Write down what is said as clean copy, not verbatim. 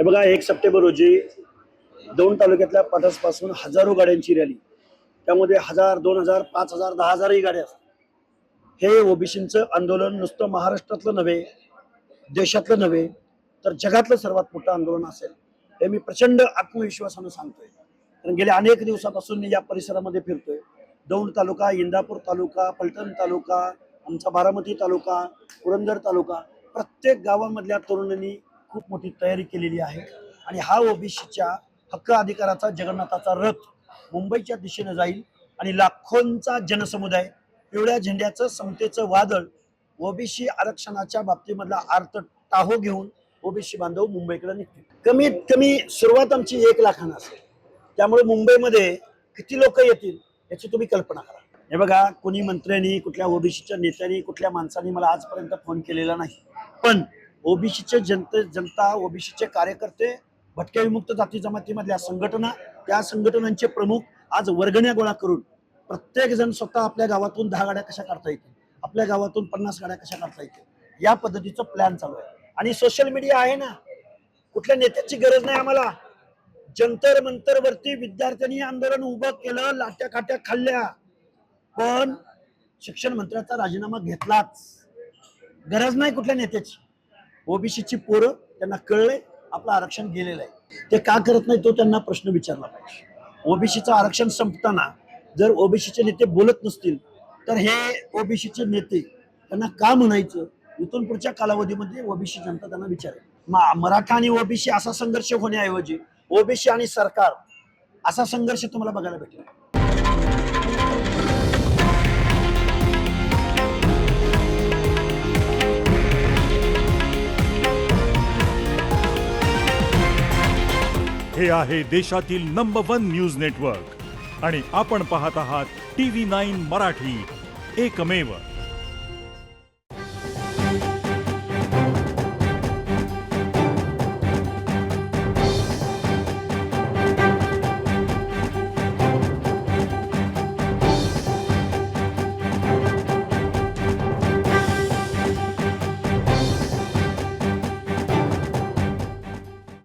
हे बघा 1 सप्टेंबर रोजी दौंड तालुक्यातल्या पाटसपासून हजारो गाड्यांची रॅली, त्यामध्ये 1000, 2000, 5000, 10000 ही गाड्या असतात. हे ओबीसींचं आंदोलन नुसतं महाराष्ट्रातलं नव्हे, देशातलं नव्हे, तर जगातलं सर्वात मोठं आंदोलन असेल हे मी प्रचंड आत्मविश्वासानं सांगतोय. कारण गेल्या अनेक दिवसापासून मी या परिसरामध्ये फिरतोय. दौंड तालुका, इंदापूर तालुका, पलटण तालुका, आमचा बारामती तालुका, पुरंदर तालुका, प्रत्येक गावामधल्या तरुणांनी खूप मोठी तयारी केलेली आहे. आणि हा ओबीसीच्या हक्क अधिकाराचा जगन्नाथाचा रथ मुंबईच्या दिशेने जाईल आणि लाखोंचा जनसमुदाय पिवळ्या झेंड्याचं समतेचं वादळ ओबीसी आरक्षणाच्या बाबतीमधला आर्त टाहो घेऊन ओबीसी बांधव मुंबईकडे निघतील. कमीत कमी सुरुवात आमची 1 लाखानं असेल. त्यामुळे मुंबईमध्ये किती लोक येतील याची तुम्ही कल्पना करा. हे बघा, कोणी मंत्र्यांनी, कुठल्या ओबीसीच्या नेत्यांनी, कुठल्या माणसांनी मला आजपर्यंत फोन केलेला नाही. पण ओबीसीचे जनता, ओबीसीचे कार्यकर्ते, भटक्या विमुक्त जाती जमातीमधल्या संघटना, त्या संघटनांचे प्रमुख आज वर्गण्या गोळा करून प्रत्येक जण स्वतः आपल्या गावातून 10 गाड्या कशा काढता येतील, आपल्या गावातून 50 गाड्या कशा काढता येतील, या पद्धतीचं प्लॅन चालू आहे. आणि सोशल मीडिया आहे ना, कुठल्या नेत्याची गरज नाही आम्हाला. जंतर मंतर वरती विद्यार्थ्यांनी आंदोलन उभं केलं, लाट्या काट्या खाल्ल्या, पण शिक्षण मंत्र्याचा राजीनामा घेतलाच. गरज नाही कुठल्या नेत्याची. ओबीसीची पोरं, त्यांना कळलंय आपलं आरक्षण गेलेलं आहे. ते का करत नाही तो त्यांना प्रश्न विचारला पाहिजे. ओबीसीचं आरक्षण संपताना जर ओबीसीचे नेते बोलत नसतील तर हे ओबीसीचे नेते त्यांना का म्हणायचं, इथून पुढच्या कालावधीमध्ये ओबीसी जनता त्यांना विचारेल. मराठा आणि ओबीसी असा संघर्ष होण्याऐवजी ओबीसी आणि सरकार असा संघर्ष तुम्हाला बघायला भेटेल. हे आहे देशातील नंबर 1 न्यूज नेटवर्क आणि आपण पाहत आहात TV9 मराठी, एकमेव.